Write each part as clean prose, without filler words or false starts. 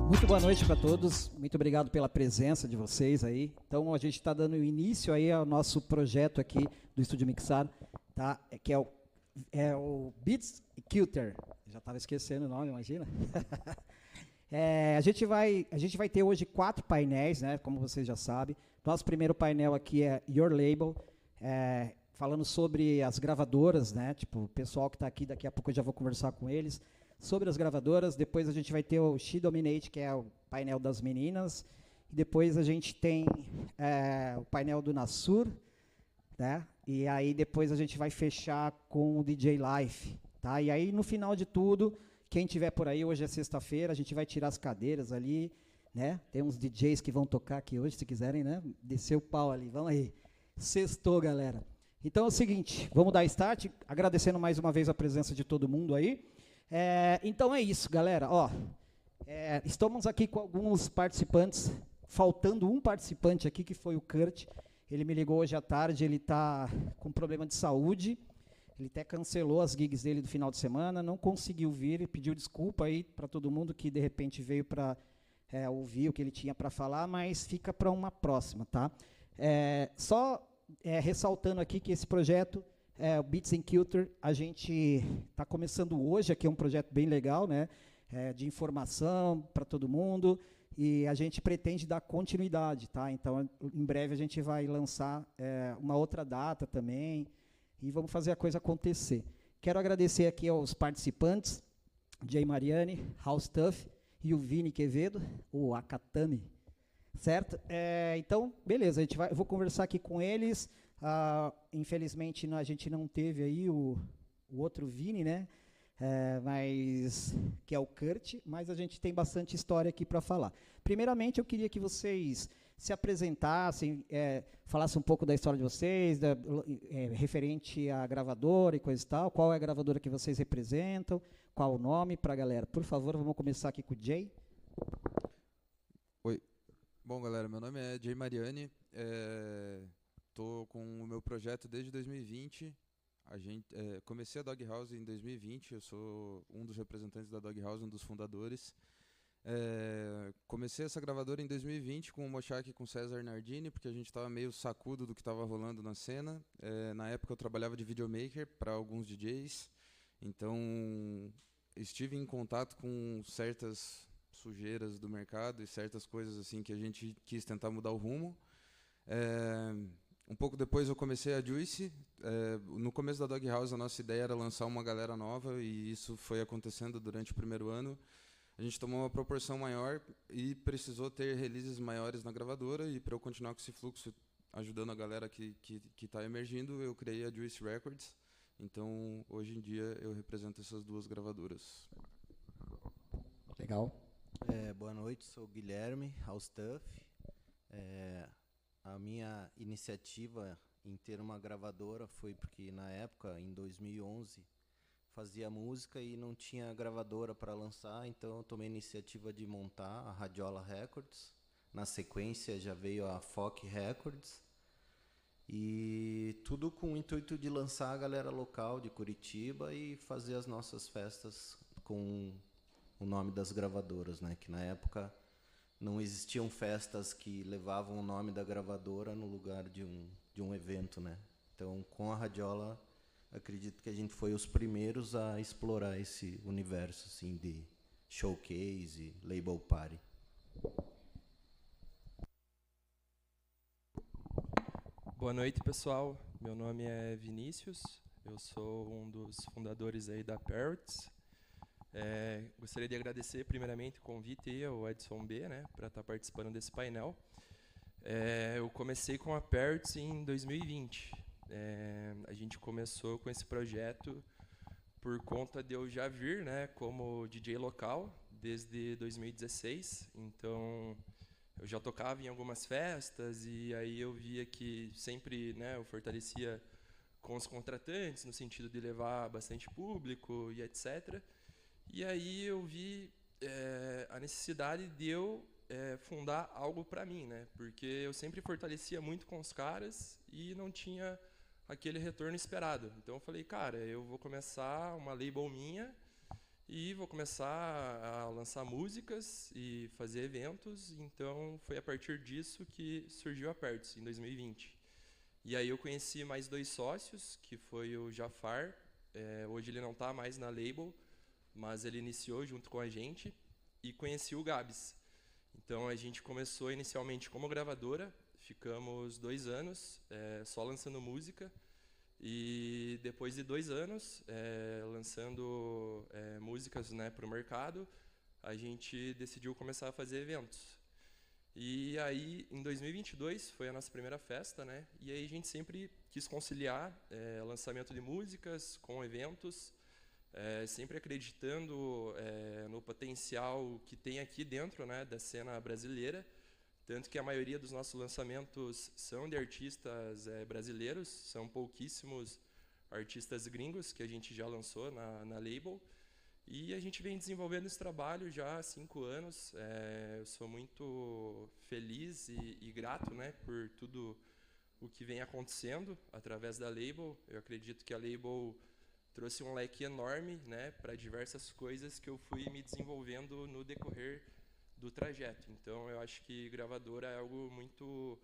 Muito boa noite para todos, muito obrigado pela presença de vocês aí. Então a gente está dando início aí ao nosso projeto aqui do Estúdio Mixar, tá? Que é o Beats Cuter. Já estava esquecendo o nome, imagina. A gente vai ter hoje 4 painéis, né? Como vocês já sabem. Nosso primeiro painel aqui é Your Label, falando sobre as gravadoras, né? Tipo, o pessoal que está aqui, daqui a pouco eu já vou conversar com eles sobre as gravadoras. Depois a gente vai ter o She Dominate, que é o painel das meninas. E depois a gente tem o painel do Nassur, né? E aí depois a gente vai fechar com o DJ Life, tá? E aí no final de tudo, quem tiver por aí, hoje é sexta-feira, a gente vai tirar as cadeiras ali, né? Tem uns DJs que vão tocar aqui hoje, se quiserem, né? Descer o pau ali, vamos aí. Sextou, galera. Então é o seguinte, vamos dar start, agradecendo mais uma vez a presença de todo mundo aí. Então é isso, galera. Ó, estamos aqui com alguns participantes, faltando um participante aqui, que foi o Kurt. Ele me ligou hoje à tarde, ele está com problema de saúde, ele até cancelou as gigs dele do final de semana, não conseguiu vir, ele pediu desculpa aí para todo mundo que de repente veio para ouvir o que ele tinha para falar, mas fica para uma próxima, tá? Ressaltando aqui que esse projeto, o Beats and Culture, a gente está começando hoje, aqui é um projeto bem legal, né? De informação para todo mundo, e a gente pretende dar continuidade, tá? Então, em breve a gente vai lançar uma outra data também, e vamos fazer a coisa acontecer. Quero agradecer aqui aos participantes, Jay Mariani, House Tuff e o Vini Quevedo, o Akatami, certo? Então, beleza, eu vou conversar aqui com eles. Infelizmente, a gente não teve aí o outro Vini, né? Mas que é o Kurt, mas a gente tem bastante história aqui para falar. Primeiramente, eu queria que vocês se apresentassem, falassem um pouco da história de vocês, referente à gravadora e coisa e tal. Qual é a gravadora que vocês representam? Qual o nome para a galera? Por favor, vamos começar aqui com o Jay. Oi. Bom, galera, meu nome é Jay Mariani. Estou com o meu projeto desde 2020. Comecei a Dog House em 2020, eu sou um dos representantes da Dog House, um dos fundadores. Comecei essa gravadora em 2020 com o Mochak e com o César Nardini, porque a gente estava meio sacudo do que estava rolando na cena. Na época eu trabalhava de videomaker para alguns DJs, então estive em contato com certas sujeiras do mercado e certas coisas assim que a gente quis tentar mudar o rumo. Um pouco depois eu comecei a Juice. No começo da Dog House a nossa ideia era lançar uma galera nova, e isso foi acontecendo durante o primeiro ano. A gente tomou uma proporção maior e precisou ter releases maiores na gravadora, e para eu continuar com esse fluxo, ajudando a galera que está emergindo, eu criei a Juice Records. Então, hoje em dia, eu represento essas duas gravadoras. Legal. Boa noite, sou o Guilherme House Tuff. A minha iniciativa em ter uma gravadora foi porque, na época, em 2011, fazia música e não tinha gravadora para lançar, então eu tomei a iniciativa de montar a Radiola Records. Na sequência já veio a Foc Records, e tudo com o intuito de lançar a galera local de Curitiba e fazer as nossas festas com o nome das gravadoras, né? Que na época não existiam festas que levavam o nome da gravadora no lugar de um evento, né? Então, com a Radiola, acredito que a gente foi os primeiros a explorar esse universo assim de showcase, label party. Boa noite, pessoal. Meu nome é Vinícius. Eu sou um dos fundadores aí da Parrots. Gostaria de agradecer primeiramente o convite aí ao Edson B, né, para estar participando desse painel. Eu comecei com a Parrots em 2020. A gente começou com esse projeto por conta de eu já vir, né, como DJ local desde 2016. Então, eu já tocava em algumas festas, e aí eu via que sempre, né, eu fortalecia com os contratantes, no sentido de levar bastante público e etc. E aí eu vi a necessidade de eu fundar algo para mim, né? Porque eu sempre fortalecia muito com os caras e não tinha aquele retorno esperado. Então eu falei, cara, eu vou começar uma label minha e vou começar a lançar músicas e fazer eventos. Então foi a partir disso que surgiu a Pertz, em 2020. E aí eu conheci mais 2 sócios, que foi o Jafar. Hoje ele não está mais na label, mas ele iniciou junto com a gente. E conheci o Gabs. Então a gente começou inicialmente como gravadora, ficamos 2 anos só lançando música. E depois de 2 anos lançando músicas, né, para o mercado, a gente decidiu começar a fazer eventos. E aí, em 2022, foi a nossa primeira festa, né? E aí a gente sempre quis conciliar lançamento de músicas com eventos, sempre acreditando no potencial que tem aqui dentro, né, da cena brasileira. Tanto que a maioria dos nossos lançamentos são de artistas brasileiros, são pouquíssimos artistas gringos que a gente já lançou na label. E a gente vem desenvolvendo esse trabalho já há 5 anos. Eu sou muito feliz e grato, né, por tudo o que vem acontecendo através da label. Eu acredito que a label trouxe um leque enorme, né, para diversas coisas que eu fui me desenvolvendo no decorrer do trajeto. Então eu acho que gravadora é algo muito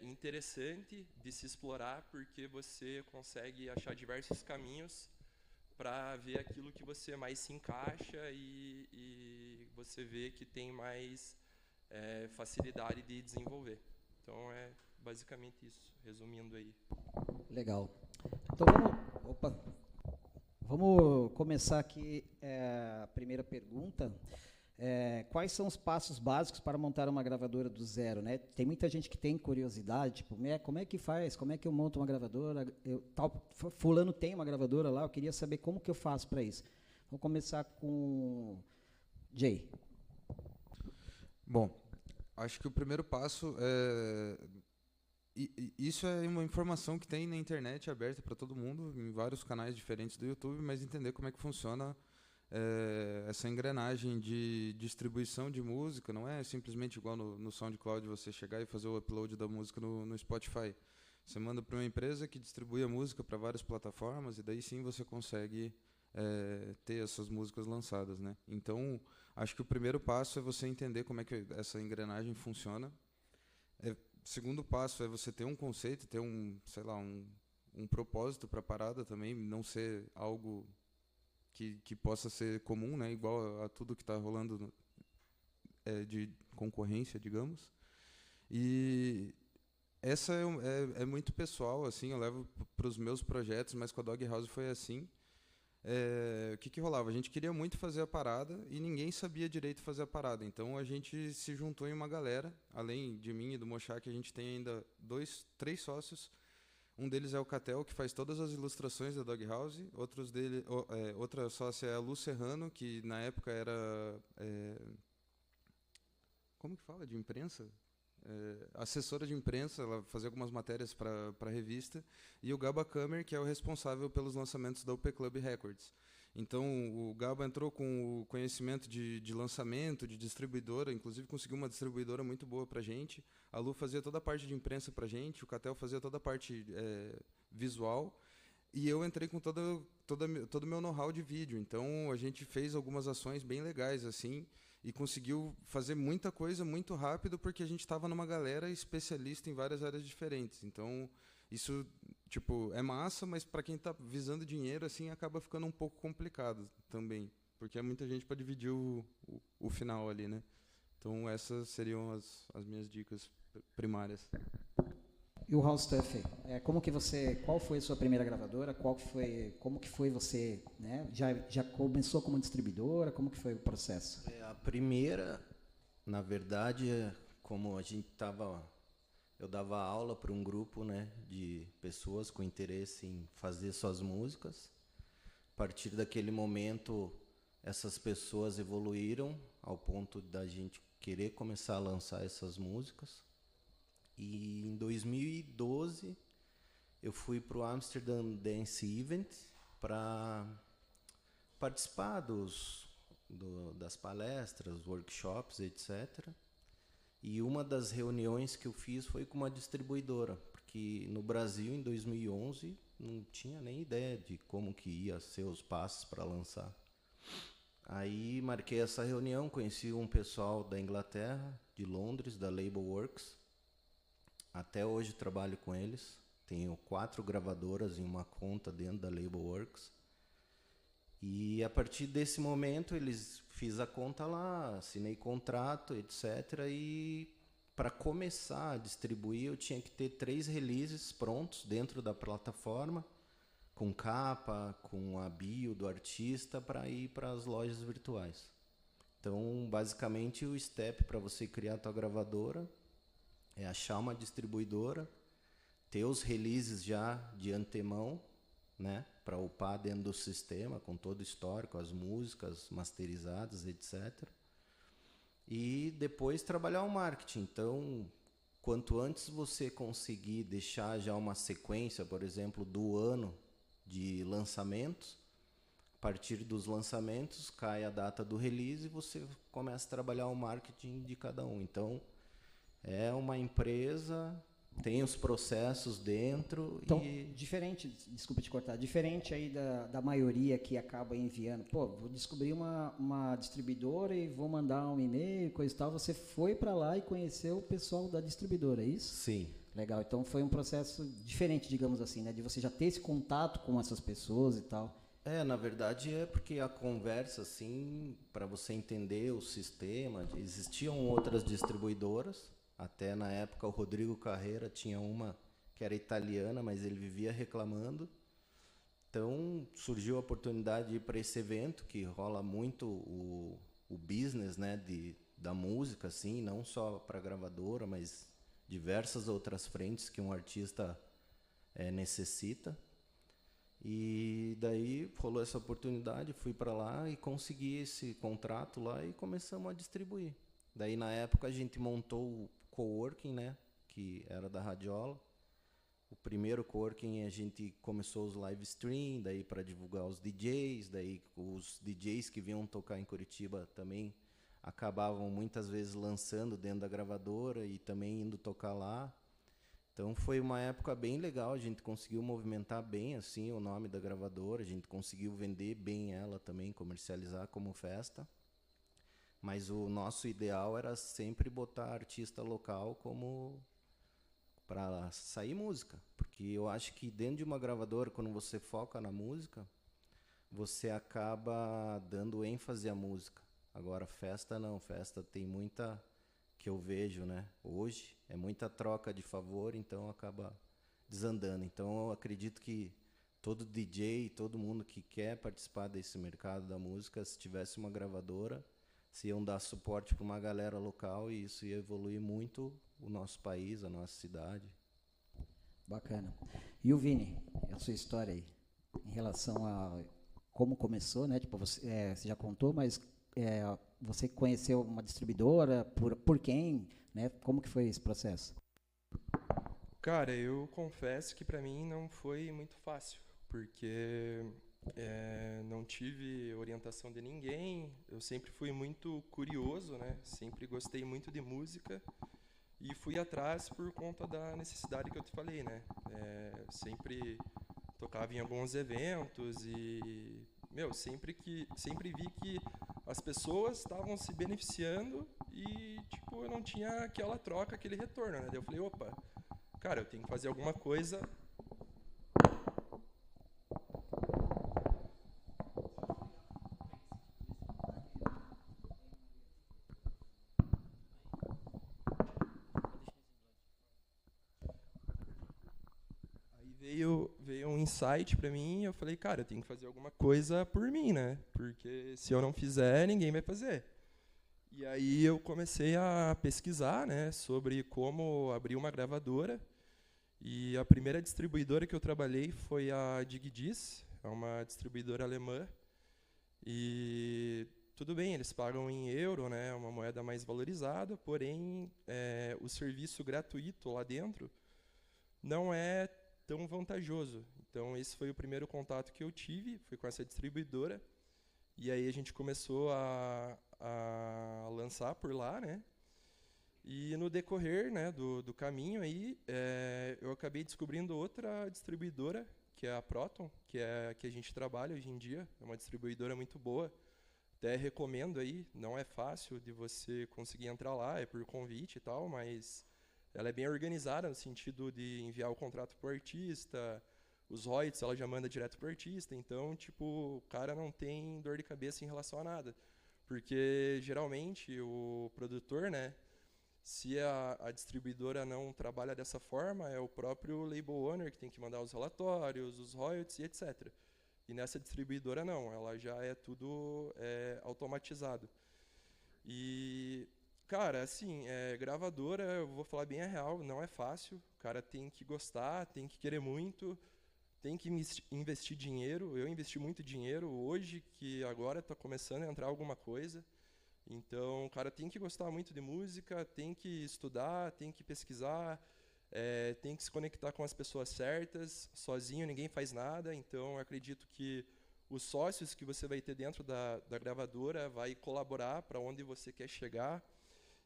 interessante de se explorar, porque você consegue achar diversos caminhos para ver aquilo que você mais se encaixa e você vê que tem mais facilidade de desenvolver. Então é basicamente isso, resumindo aí. Legal. Então vamos começar aqui a primeira pergunta. Quais são os passos básicos para montar uma gravadora do zero, né? Tem muita gente que tem curiosidade, tipo, como é que faz? Como é que eu monto uma gravadora? Fulano tem uma gravadora lá, eu queria saber como que eu faço para isso. Vou começar com Jay. Bom, acho que o primeiro passo isso é uma informação que tem na internet aberta para todo mundo, em vários canais diferentes do YouTube, mas entender como é que funciona essa engrenagem de distribuição de música. Não é simplesmente igual no SoundCloud você chegar e fazer o upload da música no Spotify. Você manda para uma empresa que distribui a música para várias plataformas e daí sim você consegue ter essas músicas lançadas, né? Então, acho que o primeiro passo é você entender como é que essa engrenagem funciona. Segundo passo é você ter um conceito, ter um propósito para a parada também, não ser algo que possa ser comum, né, igual a tudo que está rolando de concorrência, digamos. E essa é muito pessoal, assim, eu levo para os meus projetos, mas com a Dog House foi assim. O que rolava? A gente queria muito fazer a parada e ninguém sabia direito fazer a parada. Então a gente se juntou em uma galera, além de mim e do Mochak, a gente tem ainda 3 sócios. Um deles é o Catel, que faz todas as ilustrações da Dog House. Outra sócia é a Lu Serrano, que na época era... como que fala? De imprensa? Assessora de imprensa, ela fazia algumas matérias para a revista. E o Gaba Kamer, que é o responsável pelos lançamentos da UP Club Records. Então, o Gaba entrou com o conhecimento de lançamento, de distribuidora, inclusive conseguiu uma distribuidora muito boa para a gente. A Lu fazia toda a parte de imprensa para a gente, o Catel fazia toda a parte visual, e eu entrei com todo o meu know-how de vídeo. Então, a gente fez algumas ações bem legais, assim, e conseguiu fazer muita coisa muito rápido, porque a gente estava numa galera especialista em várias áreas diferentes. Então, isso, tipo, é massa, mas para quem está visando dinheiro, assim, acaba ficando um pouco complicado também, porque é muita gente para dividir o final ali, né? Então, essas seriam as minhas dicas primárias. E o House Stuff, qual foi a sua primeira gravadora? Como que foi você, né? Já começou como distribuidora? Como que foi o processo? A primeira, na verdade, como a gente eu dava aula para um grupo, né, de pessoas com interesse em fazer suas músicas. A partir daquele momento, essas pessoas evoluíram ao ponto da gente querer começar a lançar essas músicas. E em 2012 eu fui para o Amsterdam Dance Event para participar das palestras, workshops, etc. E uma das reuniões que eu fiz foi com uma distribuidora, porque no Brasil, em 2011, não tinha nem ideia de como que ia ser os passos para lançar. Aí marquei essa reunião, conheci um pessoal da Inglaterra, de Londres, da Label Works. Até hoje trabalho com eles. Tenho 4 gravadoras em uma conta dentro da Label Works. E a partir desse momento eles fiz a conta lá, assinei contrato, etc. E para começar a distribuir eu tinha que ter 3 releases prontos dentro da plataforma, com capa, com a bio do artista, para ir para as lojas virtuais. Então, basicamente, o step para você criar a tua gravadora é achar uma distribuidora, ter os releases já de antemão, né, para upar dentro do sistema, com todo o histórico, as músicas masterizadas, etc. E depois trabalhar o marketing. Então, quanto antes você conseguir deixar já uma sequência, por exemplo, do ano de lançamentos, a partir dos lançamentos cai a data do release e você começa a trabalhar o marketing de cada um. Então, é uma empresa, tem os processos dentro. Então, diferente, desculpa te cortar, diferente aí da maioria que acaba enviando, pô, vou descobrir uma distribuidora e vou mandar um e-mail, coisa e tal, você foi para lá e conheceu o pessoal da distribuidora, é isso? Sim. Legal, então foi um processo diferente, digamos assim, né, de você já ter esse contato com essas pessoas e tal. Na verdade é porque a conversa, assim, para você entender o sistema, existiam outras distribuidoras, até na época o Rodrigo Carreira tinha uma que era italiana, mas ele vivia reclamando. Então surgiu a oportunidade de ir para esse evento, que rola muito o business, né, da música, assim, não só para gravadora, mas diversas outras frentes que um artista necessita. E daí rolou essa oportunidade, fui para lá e consegui esse contrato lá e começamos a distribuir. Daí na época a gente montou o coworking, né, que era da Radiola. O primeiro coworking a gente começou os live stream, daí para divulgar os DJs, daí os DJs que vinham tocar em Curitiba também acabavam muitas vezes lançando dentro da gravadora e também indo tocar lá. Então foi uma época bem legal, a gente conseguiu movimentar bem assim o nome da gravadora, a gente conseguiu vender bem ela também, comercializar como festa. Mas o nosso ideal era sempre botar artista local como para sair música, porque eu acho que dentro de uma gravadora, quando você foca na música, você acaba dando ênfase à música. Agora festa não, festa tem muita, que eu vejo, né, hoje, é muita troca de favor, então acaba desandando. Então eu acredito que todo DJ, todo mundo que quer participar desse mercado da música, se tivesse uma gravadora, se iam dar suporte para uma galera local e isso ia evoluir muito o nosso país, a nossa cidade. Bacana. E o Vini, a sua história aí, em relação a como começou, né? Tipo, você já contou, mas você conheceu uma distribuidora, por quem, né? Como que foi esse processo? Cara, eu confesso que para mim não foi muito fácil, porque não tive orientação de ninguém, eu sempre fui muito curioso, né? Sempre gostei muito de música e fui atrás por conta da necessidade que eu te falei, né? Sempre tocava em alguns eventos e, sempre vi que as pessoas estavam se beneficiando e, tipo, eu não tinha aquela troca, aquele retorno, né? Daí eu falei, opa, cara, eu tenho que fazer alguma coisa. Veio um insight para mim e eu falei, cara, eu tenho que fazer alguma coisa por mim, né? Porque se eu não fizer, ninguém vai fazer. E aí eu comecei a pesquisar, né, sobre como abrir uma gravadora. E a primeira distribuidora que eu trabalhei foi a Digidis, é uma distribuidora alemã. E tudo bem, eles pagam em euro, né, uma moeda mais valorizada, porém o serviço gratuito lá dentro não é tão vantajoso. Então esse foi o primeiro contato que eu tive, foi com essa distribuidora. E aí a gente começou a lançar por lá, né? E no decorrer, né, do caminho aí, eu acabei descobrindo outra distribuidora, que é a Proton, que é a que a gente trabalha hoje em dia. É uma distribuidora muito boa Até recomendo aí, não é fácil de você conseguir entrar lá, é por convite e tal, mas ela é bem organizada no sentido de enviar o contrato para o artista, os royalties ela já manda direto para o artista, então, tipo, o cara não tem dor de cabeça em relação a nada. Porque, geralmente, o produtor, né, se a distribuidora não trabalha dessa forma, é o próprio label owner que tem que mandar os relatórios, os royalties e etc. E nessa distribuidora não, ela já é tudo automatizado. E, cara, assim, gravadora, eu vou falar bem a real, não é fácil. O cara tem que gostar, tem que querer muito, tem que investir dinheiro. Eu investi muito dinheiro hoje, que agora está começando a entrar alguma coisa. Então, o cara tem que gostar muito de música, tem que estudar, tem que pesquisar, tem que se conectar com as pessoas certas. Sozinho ninguém faz nada, então eu acredito que os sócios que você vai ter dentro da gravadora vai colaborar para onde você quer chegar.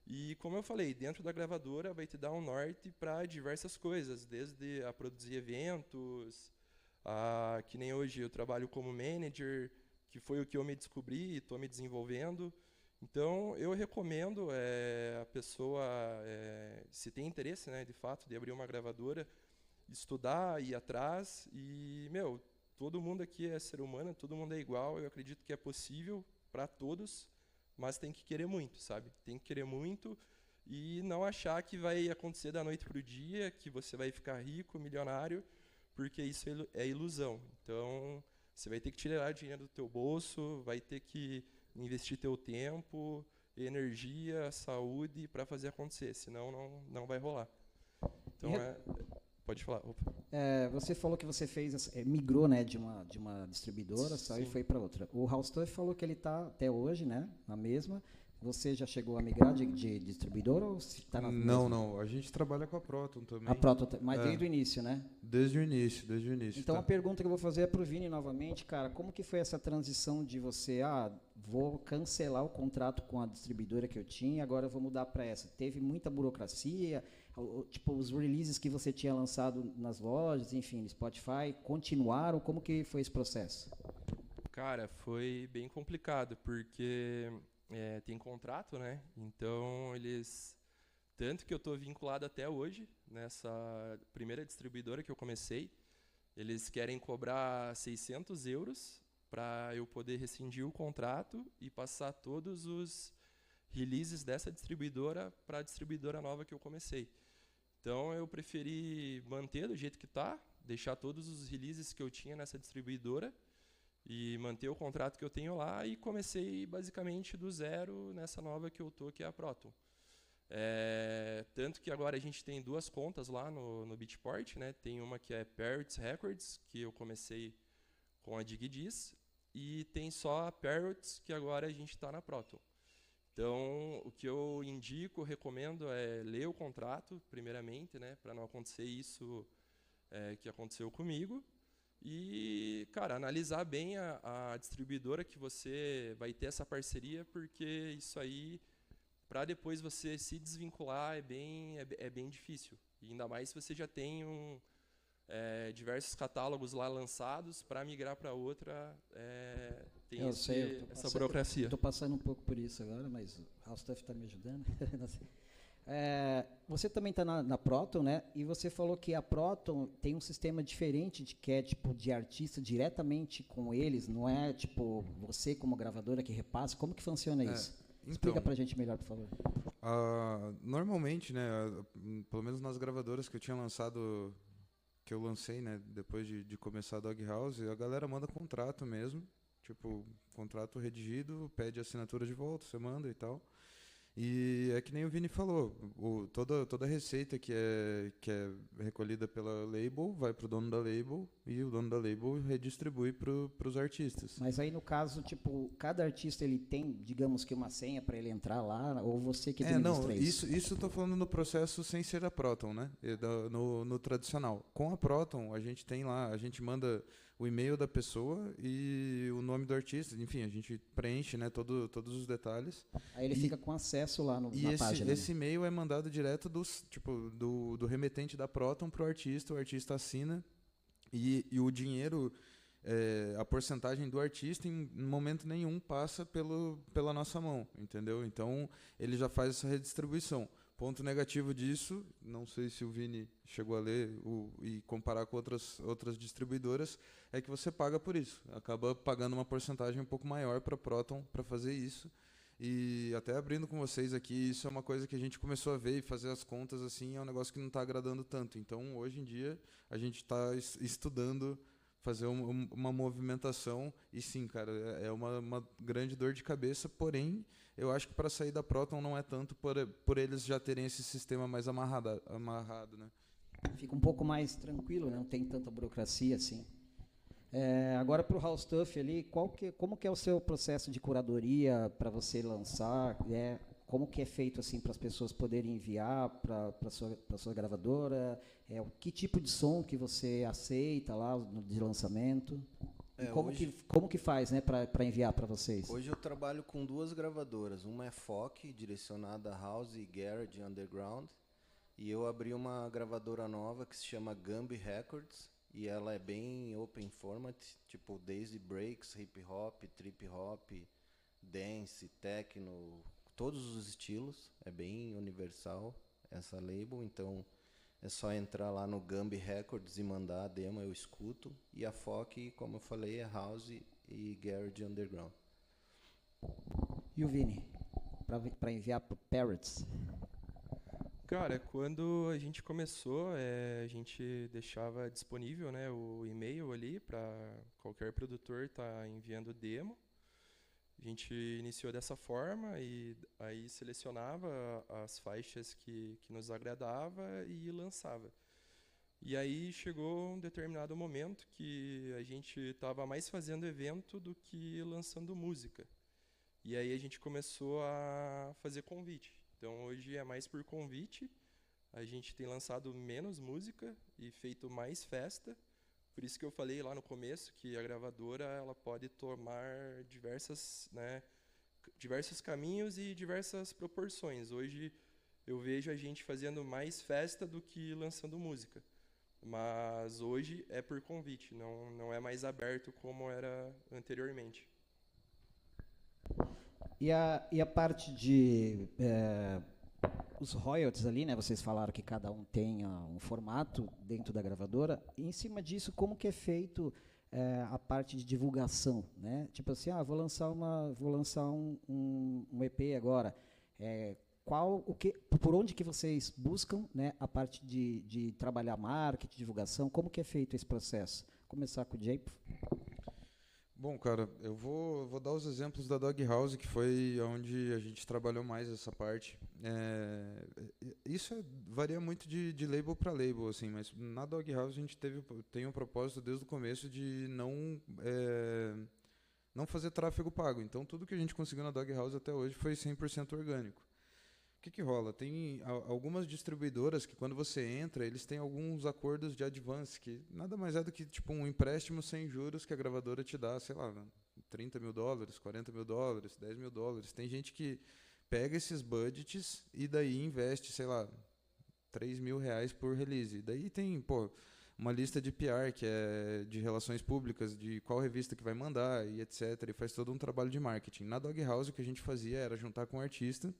E, como eu falei, dentro da gravadora vai te dar um norte para diversas coisas, desde a produzir eventos, que nem hoje eu trabalho como manager, que foi o que eu me descobri e estou me desenvolvendo. Então, eu recomendo a pessoa, se tem interesse, né, de fato, de abrir uma gravadora, estudar, ir atrás. E, meu, todo mundo aqui é ser humano, todo mundo é igual. Eu acredito que é possível para todos, mas tem que querer muito, sabe? Tem que querer muito e não achar que vai acontecer da noite para o dia, que você vai ficar rico, milionário, porque isso é ilusão. Então, você vai ter que tirar dinheiro do teu bolso, vai ter que investir teu tempo, energia, saúde para fazer acontecer, senão não vai rolar. Então, pode falar. Opa. Você falou que você migrou, né, de uma distribuidora, saiu e foi para outra. O House Stuff falou que ele está até hoje, né, na mesma. Você já chegou a migrar de distribuidora ou está na mesma? Não. A gente trabalha com a Proton também. A Proton, mas desde o início, né? Desde o início. Então, a pergunta que eu vou fazer é para o Vini novamente, cara. Como que foi essa transição de você, vou cancelar o contrato com a distribuidora que eu tinha, agora eu vou mudar para essa? Teve muita burocracia? Tipo, os releases que você tinha lançado nas lojas, enfim, no Spotify, continuaram? Como que foi esse processo? Cara, foi bem complicado, porque tem contrato, né? Então, eles... Tanto que eu estou vinculado até hoje, nessa primeira distribuidora que eu comecei, eles querem cobrar 600 euros para eu poder rescindir o contrato e passar todos os releases dessa distribuidora para a distribuidora nova que eu comecei. Então, eu preferi manter do jeito que está, deixar todos os releases que eu tinha nessa distribuidora e manter o contrato que eu tenho lá, e comecei basicamente do zero nessa nova que eu tô, que é a Proton. Tanto que agora a gente tem duas contas lá no Beatport, né? Tem uma que é Parrots Records, que eu comecei com a DigDiz, e tem só a Parrots, que agora a gente está na Proton. Então, o que eu indico, recomendo é ler o contrato, primeiramente, né? Para não acontecer isso que aconteceu comigo. E, cara, analisar bem a distribuidora que você vai ter essa parceria, porque isso aí, para depois você se desvincular, é bem difícil. E ainda mais se você já tem diversos catálogos lá lançados, para migrar para outra, tem essa burocracia. Estou passando um pouco por isso agora, mas o House Stuff está me ajudando. Você também está na Proton, né? E você falou que a Proton tem um sistema diferente que é tipo de artista diretamente com eles, não é tipo você como gravadora que repassa. Como que funciona isso? Explica pra gente melhor, por favor. Normalmente, né, pelo menos nas gravadoras que eu tinha lançado, que eu lancei, né, depois de começar a Doghouse, a galera manda contrato mesmo, tipo, contrato redigido, pede assinatura de volta, você manda e tal. E é que nem o Vini falou, toda a receita que é recolhida pela label vai para o dono da label, e o dono da label redistribui para os artistas. Mas aí no caso, tipo, cada artista ele tem, digamos que uma senha para ele entrar lá, ou você que administra isso? Isso eu estou falando no processo sem ser a Proton, né? No tradicional. Com a Proton, a gente tem lá, a gente manda o e-mail da pessoa e o nome do artista, enfim, a gente preenche, né, todos os detalhes. Aí ele fica com acesso lá na página. E esse e-mail é mandado direto do remetente da Proton para o artista assina, e o dinheiro a porcentagem do artista em momento nenhum passa pela nossa mão, entendeu? Então ele já faz essa redistribuição. Ponto negativo disso, não sei se o Vini chegou a ler e comparar com outras distribuidoras, é que você paga por isso. Acaba pagando uma porcentagem um pouco maior para a Proton para fazer isso. E até abrindo com vocês aqui, isso é uma coisa que a gente começou a ver e fazer as contas assim, é um negócio que não está agradando tanto. Então, hoje em dia, a gente está estudando fazer uma movimentação e sim, cara, é uma grande dor de cabeça, porém, eu acho que para sair da Proton não é tanto por eles já terem esse sistema mais amarrado, né? Fica um pouco mais tranquilo, né? Não tem tanta burocracia assim. Agora para o House Stuff ali, como que é o seu processo de curadoria para você lançar? Como que é feito assim para as pessoas poderem enviar para sua gravadora? Que tipo de som que você aceita lá de lançamento? Como que faz, né, para enviar para vocês? Hoje eu trabalho com 2 gravadoras. Uma é FOC, direcionada a House e Garage Underground. E eu abri uma gravadora nova que se chama Gumby Records. E ela é bem open format, tipo Daisy Breaks, hip hop, trip hop, dance, techno, todos os estilos. É bem universal essa label, então é só entrar lá no Gumby Records e mandar a demo, eu escuto. E a FOC, como eu falei, é House e Garage Underground. E o Vini, para enviar para o Parrots? Cara, quando a gente começou, a gente deixava disponível, né, o e-mail ali para qualquer produtor estar enviando demo. A gente iniciou dessa forma e aí selecionava as faixas que nos agradava e lançava. E aí chegou um determinado momento que a gente estava mais fazendo evento do que lançando música. E aí a gente começou a fazer convite. Então hoje é mais por convite, a gente tem lançado menos música e feito mais festa. Por isso que eu falei lá no começo que a gravadora ela pode tomar diversos caminhos e diversas proporções. Hoje eu vejo a gente fazendo mais festa do que lançando música. Mas hoje é por convite, não é mais aberto como era anteriormente. E a parte de os royalties ali, né? Vocês falaram que cada um tem um formato dentro da gravadora. E em cima disso, como que é feito a parte de divulgação, né? Tipo assim, vou lançar um EP agora. Por onde que vocês buscam, né? A parte de trabalhar marketing, divulgação? Como que é feito esse processo? Vou começar com o Jay. Bom, cara, eu vou dar os exemplos da Dog House, que foi onde a gente trabalhou mais essa parte. Isso varia muito de label para label, assim, mas na Dog House a gente tem um propósito desde o começo de não fazer tráfego pago. Então, tudo que a gente conseguiu na Dog House até hoje foi 100% orgânico. O que rola? Tem algumas distribuidoras que quando você entra, eles têm alguns acordos de advance, que nada mais é do que tipo um empréstimo sem juros que a gravadora te dá, sei lá, $30 mil, $40 mil, $10 mil. Tem gente que pega esses budgets e daí investe, sei lá, R$3 mil por release. E daí tem, uma lista de PR, que é de relações públicas, de qual revista que vai mandar e etc. E faz todo um trabalho de marketing. Na Dog House o que a gente fazia era juntar com o artista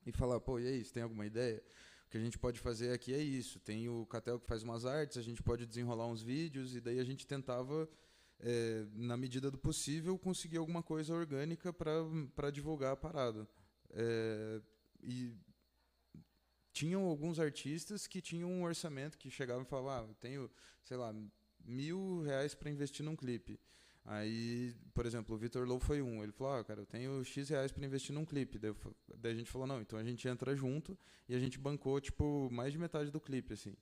e falar, e aí, você tem alguma ideia? O que a gente pode fazer aqui é isso. Tem o Catel que faz umas artes, a gente pode desenrolar uns vídeos, e daí a gente tentava, na medida do possível, conseguir alguma coisa orgânica para divulgar a parada. E tinham alguns artistas que tinham um orçamento que chegavam e falavam, eu tenho, sei lá, R$1.000 para investir num clipe. Aí, por exemplo, o Vitor Low foi um. Ele falou, cara, eu tenho X reais para investir num clipe. Daí a gente falou, não, então a gente entra junto, e a gente bancou, tipo, mais de metade do clipe, assim.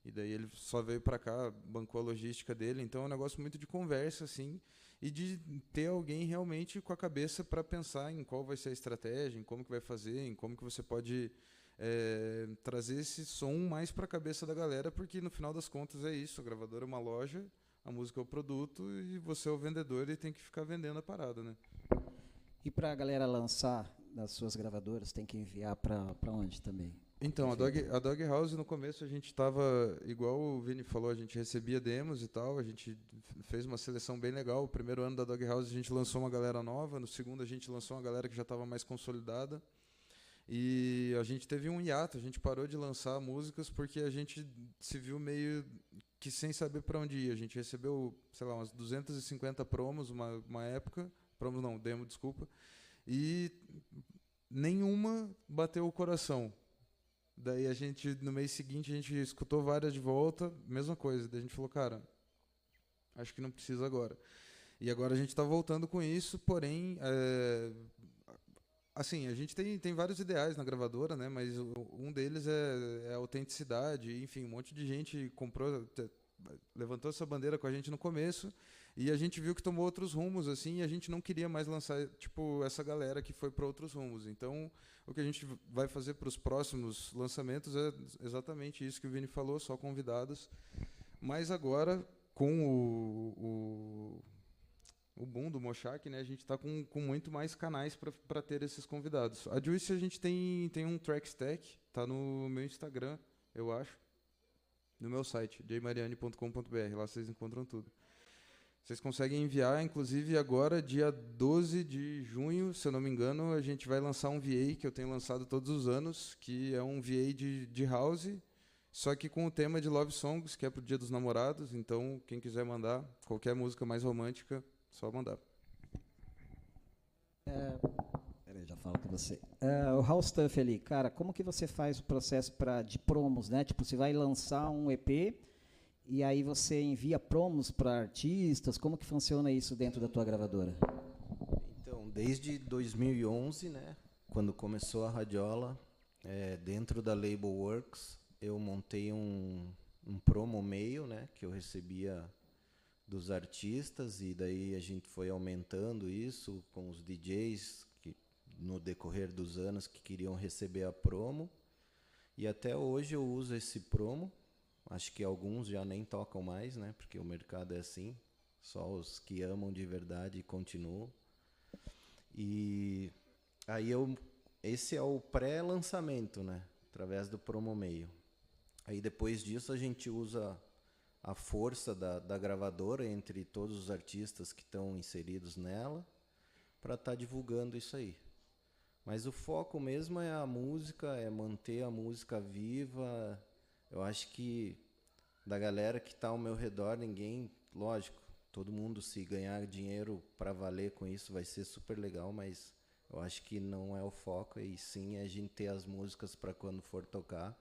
E daí ele só veio para cá, bancou a logística dele. Então é um negócio muito de conversa, assim, e de ter alguém realmente com a cabeça para pensar em qual vai ser a estratégia, em como que vai fazer, em como que você pode trazer esse som mais para a cabeça da galera, porque no final das contas é isso, a gravadora é uma loja, a música é o produto e você é o vendedor e tem que ficar vendendo a parada, né? E para a galera lançar das suas gravadoras, tem que enviar para onde também? Então, a Dog House, no começo, a gente estava, igual o Vini falou, a gente recebia demos e tal, a gente fez uma seleção bem legal. O primeiro ano da Dog House a gente lançou uma galera nova, no segundo a gente lançou uma galera que já estava mais consolidada. E a gente teve um hiato, a gente parou de lançar músicas porque a gente se viu meio que sem saber para onde ir. A gente recebeu, sei lá, umas 250 promos uma época, promos não, demo, desculpa, e nenhuma bateu o coração. Daí a gente, no mês seguinte, a gente escutou várias de volta, mesma coisa. Daí a gente falou, cara, acho que não precisa agora. E agora a gente está voltando com isso, porém, assim, a gente tem vários ideais na gravadora, né? Mas um deles é a autenticidade. Enfim, um monte de gente levantou essa bandeira com a gente no começo e a gente viu que tomou outros rumos, assim, e a gente não queria mais lançar, tipo, essa galera que foi para outros rumos. Então, o que a gente vai fazer para os próximos lançamentos é exatamente isso que o Vini falou, só convidados. Mas agora, com o boom do Moshak, né, a gente está com muito mais canais para ter esses convidados. A Juice a gente tem um track stack, tá no meu Instagram, eu acho, no meu site, jmariani.com.br, lá vocês encontram tudo. Vocês conseguem enviar, inclusive agora, dia 12 de junho, se eu não me engano, a gente vai lançar um VA que eu tenho lançado todos os anos, que é um VA de house, só que com o tema de Love Songs, que é pro Dia dos Namorados. Então, quem quiser mandar qualquer música mais romântica, só mandar. Peraí, já falo com você. O House Stuff ali, cara, como que você faz o processo de promos, né? Tipo, você vai lançar um EP e aí você envia promos para artistas, como que funciona isso dentro da tua gravadora? Então, desde 2011, né, quando começou a Radiola, dentro da Label Works, eu montei um promo mail, né, que eu recebia dos artistas, e daí a gente foi aumentando isso com os DJs que, no decorrer dos anos, que queriam receber a promo. E até hoje eu uso esse promo. Acho que alguns já nem tocam mais, né, porque o mercado é assim. Só os que amam de verdade continuam. E aí esse é o pré-lançamento, né, através do promo mail. Aí depois disso a gente usa a força da gravadora entre todos os artistas que estão inseridos nela para estar divulgando isso aí. Mas o foco mesmo é a música, é manter a música viva. Eu acho que da galera que está ao meu redor, ninguém, lógico, todo mundo, se ganhar dinheiro para valer com isso vai ser super legal, mas eu acho que não é o foco, e sim a gente ter as músicas para quando for tocar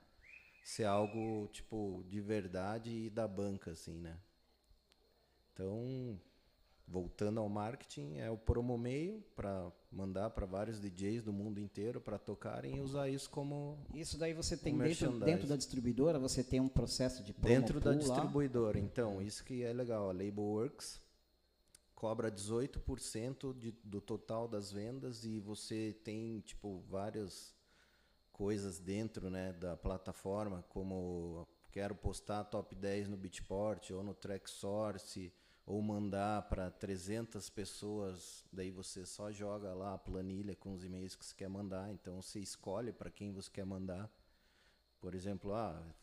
ser algo tipo de verdade e da banca, assim, né? Então, voltando ao marketing, é o promo mail para mandar para vários DJs do mundo inteiro para tocarem e usar isso como isso daí você tem dentro da distribuidora, você tem um processo de promo dentro da distribuidora. Lá? Então, isso que é legal, a Label Works cobra 18% do total das vendas, e você tem tipo várias coisas dentro, né, da plataforma, como quero postar top 10 no Beatport ou no Tracksource, ou mandar para 300 pessoas, daí você só joga lá a planilha com os e-mails que você quer mandar, então você escolhe para quem você quer mandar. Por exemplo,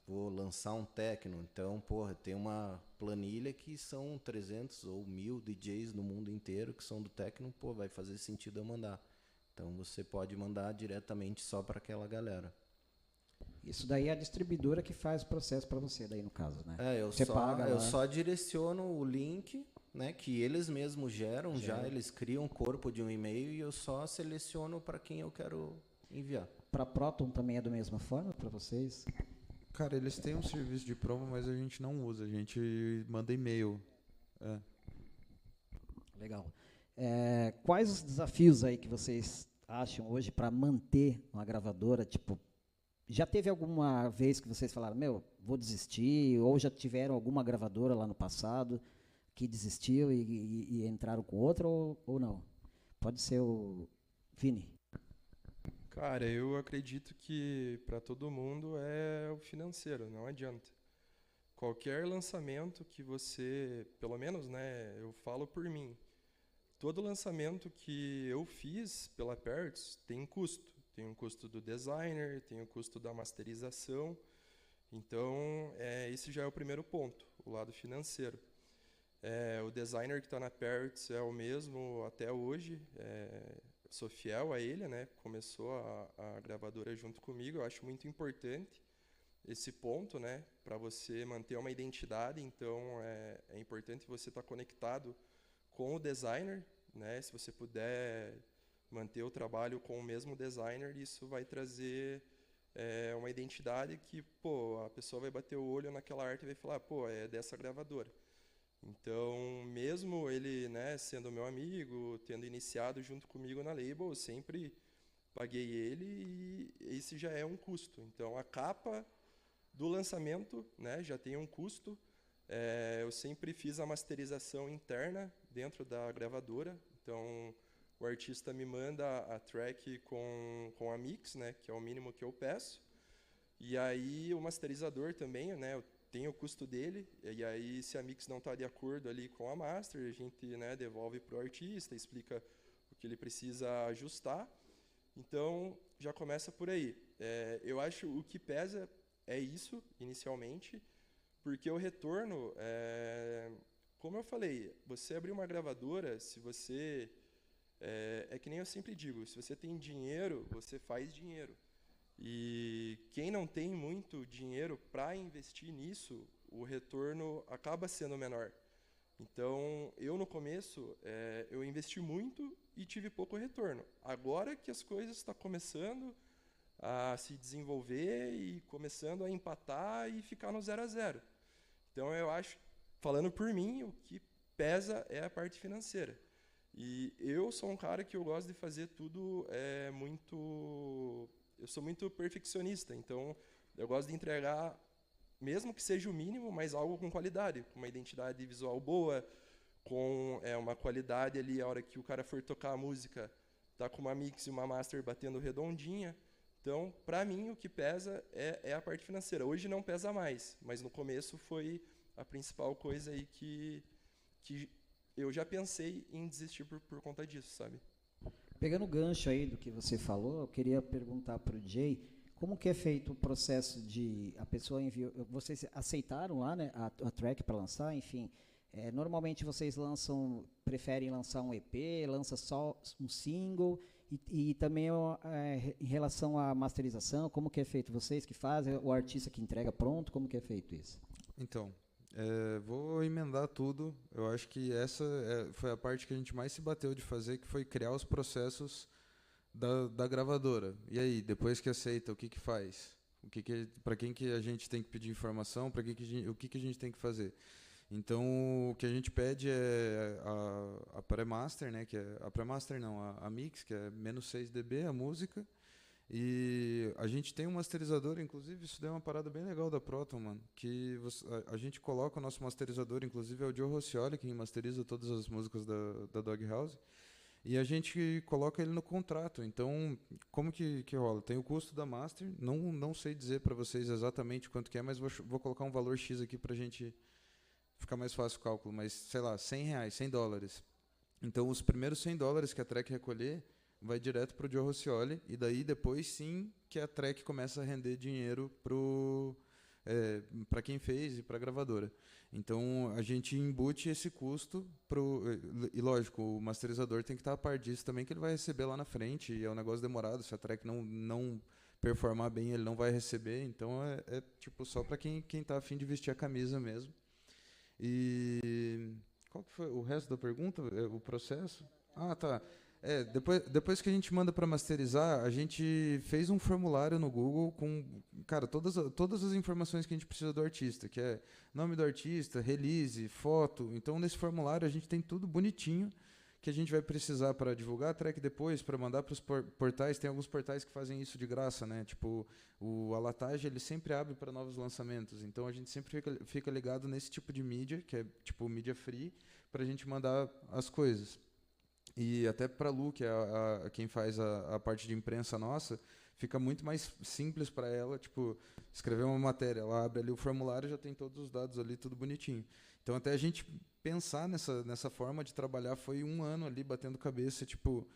vou lançar um techno, então, tem uma planilha que são 300 ou 1000 DJs no mundo inteiro que são do techno, vai fazer sentido eu mandar. Então você pode mandar diretamente só para aquela galera. Isso daí é a distribuidora que faz o processo para você, daí no caso, né? Eu só direciono o link, né, que eles mesmos geram, eles criam um corpo de um e-mail e eu só seleciono para quem eu quero enviar. Para Proton também é da mesma forma para vocês? Cara, eles têm um serviço de promo, mas a gente não usa, a gente manda e-mail. Legal. Quais os desafios aí que vocês acham hoje para manter uma gravadora? Tipo, já teve alguma vez que vocês falaram, vou desistir, ou já tiveram alguma gravadora lá no passado que desistiu e entraram com outra, ou não? Pode ser o Vini. Cara, eu acredito que para todo mundo é o financeiro, não adianta. Qualquer lançamento que você, pelo menos, né, eu falo por mim, todo lançamento que eu fiz pela Pertz tem custo, tem o custo do designer, tem o custo da masterização. Então, esse já é o primeiro ponto, o lado financeiro. O designer que está na Parrots é o mesmo até hoje. Sou fiel a ele, né? Começou a gravadora junto comigo. Eu acho muito importante esse ponto, né? Para você manter uma identidade. Então, é importante você estar conectado com o designer, né? Se você puder manter o trabalho com o mesmo designer, isso vai trazer uma identidade que, pô, a pessoa vai bater o olho naquela arte e vai falar, pô, é dessa gravadora. Então, mesmo ele, né, sendo meu amigo, tendo iniciado junto comigo na label, eu sempre paguei ele e esse já é um custo. Então, a capa do lançamento, né, já tem um custo. Eu sempre fiz a masterização interna dentro da gravadora. Então, o artista me manda a track com a mix, né, que é o mínimo que eu peço. E aí o masterizador também, né, tem o custo dele. E aí se a mix não está de acordo ali com a master, a gente, né, devolve para o artista, explica o que ele precisa ajustar. Então já começa por aí. Eu acho o que pesa é isso inicialmente, porque o retorno, como eu falei, você abrir uma gravadora, se você é que nem eu sempre digo, se você tem dinheiro, você faz dinheiro. E quem não tem muito dinheiro para investir nisso, o retorno acaba sendo menor. Então, eu no começo, eu investi muito e tive pouco retorno. Agora que as coisas estão começando a se desenvolver e começando a empatar e ficar no 0 a 0. Então, eu acho, falando por mim, o que pesa é a parte financeira. E eu sou um cara que eu gosto de fazer tudo muito... Eu sou muito perfeccionista, então eu gosto de entregar, mesmo que seja o mínimo, mas algo com qualidade, com uma identidade visual boa, com uma qualidade ali, a hora que o cara for tocar a música, tá com uma mix e uma master batendo redondinha. Então, para mim, o que pesa é a parte financeira. Hoje não pesa mais, mas no começo foi a principal coisa aí que eu já pensei em desistir por conta disso, sabe? Pegando o gancho aí do que você falou, eu queria perguntar para o Jay, como que é feito o processo de... A pessoa enviou... Vocês aceitaram lá, né, a track para lançar, enfim. Normalmente vocês preferem lançar um EP, lança só um single, e também em relação à masterização, como que é feito? Vocês que fazem, o artista que entrega pronto, como que é feito isso? Então, vou emendar tudo. Eu acho que essa foi a parte que a gente mais se bateu de fazer, que foi criar os processos da gravadora. E aí, depois que aceita, o que faz? Para quem que a gente tem que pedir informação? O que a gente tem que fazer? Então, o que a gente pede é a pré-master, né? Que é a pré-master não, a mix, que é menos 6 dB, a música. E a gente tem um masterizador, inclusive isso daí é uma parada bem legal da Proton, mano, que a gente coloca o nosso masterizador, inclusive é o Joe Rossioli, quem masteriza todas as músicas da Doghouse, e a gente coloca ele no contrato. Então, como que rola? Tem o custo da master, não sei dizer para vocês exatamente quanto que é, mas vou colocar um valor X aqui pra gente ficar mais fácil o cálculo, mas sei lá, R$100, $100. Então, os primeiros $100 que a track recolher vai direto para o Joe Rossioli, e daí depois sim que a track começa a render dinheiro para quem fez e para a gravadora. Então a gente embute esse custo e lógico, o masterizador tem que estar a par disso também, que ele vai receber lá na frente, e é um negócio demorado, se a track não performar bem, ele não vai receber, então tipo só para quem está a fim de vestir a camisa mesmo. E qual que foi o resto da pergunta? O processo? Ah, tá. Depois que a gente manda para masterizar, a gente fez um formulário no Google com, cara, todas as informações que a gente precisa do artista, que é nome do artista, release, foto. Então, nesse formulário, a gente tem tudo bonitinho que a gente vai precisar para divulgar a track depois, para mandar para os portais. Tem alguns portais que fazem isso de graça, né? Tipo, o Alatage, ele sempre abre para novos lançamentos. Então, a gente sempre fica ligado nesse tipo de mídia, que é tipo mídia free, para a gente mandar as coisas. E até para a Lu, que é quem faz a parte de imprensa nossa, fica muito mais simples para ela, tipo, escrever uma matéria. Ela abre ali o formulário, já tem todos os dados ali, tudo bonitinho. Então, até a gente pensar nessa forma de trabalhar foi um ano ali batendo cabeça, tipo,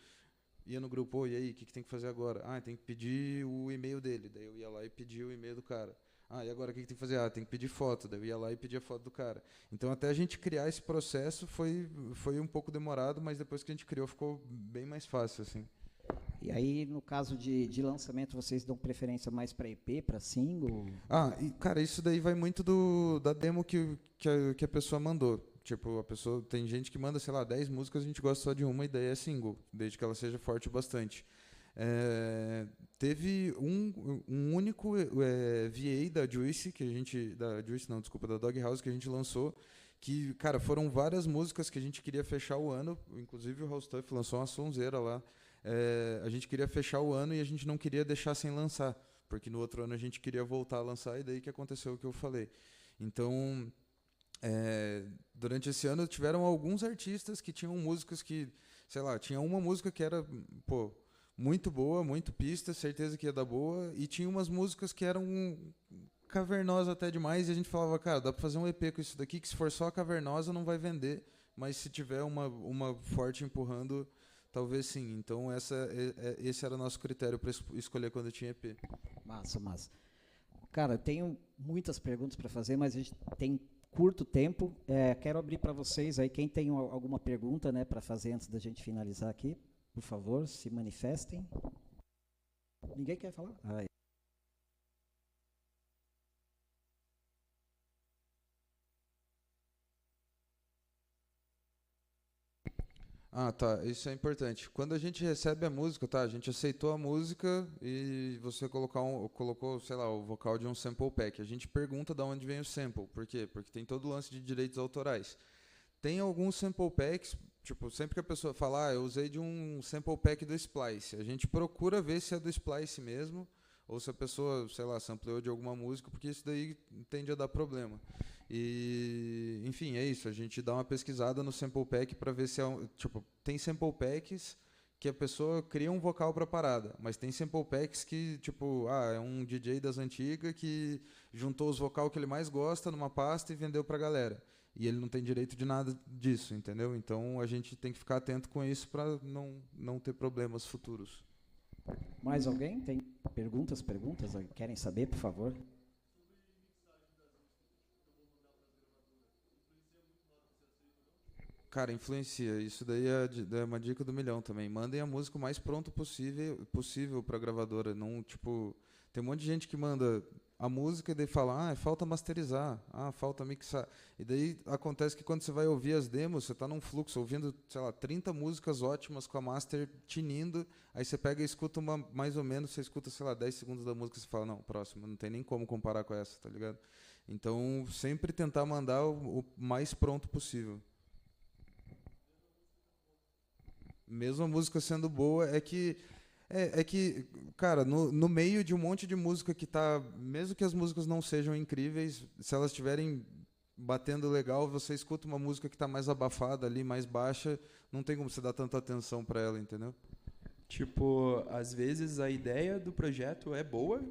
ia no grupo, "Ô, e aí, o que tem que fazer agora? Ah, tem que pedir o e-mail dele." Daí eu ia lá e pedia o e-mail do cara. Ah, e agora o que tem que fazer? Ah, tem que pedir foto. Daí eu ia lá e pedia a foto do cara. Então até a gente criar esse processo foi um pouco demorado, mas depois que a gente criou ficou bem mais fácil, assim. E aí, no caso de lançamento, vocês dão preferência mais para EP, para single? Ah, e cara, isso daí vai muito da demo que a pessoa mandou. Tipo, a pessoa, tem gente que manda, sei lá, 10 músicas, a gente gosta só de uma, e daí é single, desde que ela seja forte o bastante. Teve um único VA da Juice, da Doghouse, que a gente lançou, que, cara, foram várias músicas que a gente queria fechar o ano, inclusive o House Stuff lançou uma sonzeira lá. A gente queria fechar o ano e a gente não queria deixar sem lançar, porque no outro ano a gente queria voltar a lançar, e daí que aconteceu o que eu falei. Então, durante esse ano tiveram alguns artistas que tinham músicas que, sei lá, tinha uma música que era, pô, muito boa, muito pista, certeza que ia dar boa, e tinha umas músicas que eram cavernosas até demais, e a gente falava, cara, dá pra fazer um EP com isso daqui, que se for só cavernosa não vai vender, mas se tiver uma forte empurrando, talvez sim. Então esse era o nosso critério para escolher quando tinha EP. Massa, massa. Cara, eu tenho muitas perguntas para fazer, mas a gente tem curto tempo. Quero abrir para vocês aí, quem tem alguma pergunta, né, para fazer antes da gente finalizar aqui, por favor, se manifestem. Ninguém quer falar? Ah, tá. Isso é importante. Quando a gente recebe a música, tá? A gente aceitou a música e você colocou, sei lá, o vocal de um sample pack. A gente pergunta de onde vem o sample. Por quê? Porque tem todo o lance de direitos autorais. Tem alguns sample packs, tipo, sempre que a pessoa fala, eu usei de um sample pack do Splice, a gente procura ver se é do Splice mesmo, ou se a pessoa, sei lá, sampleou de alguma música, porque isso daí tende a dar problema. E, enfim, é isso, a gente dá uma pesquisada no sample pack para ver se tipo, tem sample packs que a pessoa cria um vocal para parada, mas tem sample packs que, tipo, é um DJ das antigas que juntou os vocal que ele mais gosta numa pasta e vendeu para a galera. E ele não tem direito de nada disso, entendeu? Então a gente tem que ficar atento com isso para não ter problemas futuros. Mais alguém? Tem perguntas? Querem saber, por favor? Cara, influencia. Isso daí é uma dica do milhão também. Mandem a música o mais pronto possível para a gravadora. Não, tipo, tem um monte de gente que manda a música e daí fala, falta masterizar, falta mixar. E daí acontece que quando você vai ouvir as demos, você está num fluxo, ouvindo, sei lá, 30 músicas ótimas com a master tinindo, aí você pega e escuta uma, mais ou menos, você escuta, sei lá, 10 segundos da música e você fala, não, próximo, não tem nem como comparar com essa, tá ligado? Então, sempre tentar mandar o mais pronto possível. Mesmo a música sendo boa, é que, cara, no meio de um monte de música que tá, mesmo que as músicas não sejam incríveis, se elas estiverem batendo legal, você escuta uma música que está mais abafada ali, mais baixa, não tem como você dar tanta atenção para ela, entendeu? Tipo, às vezes a ideia do projeto é boa,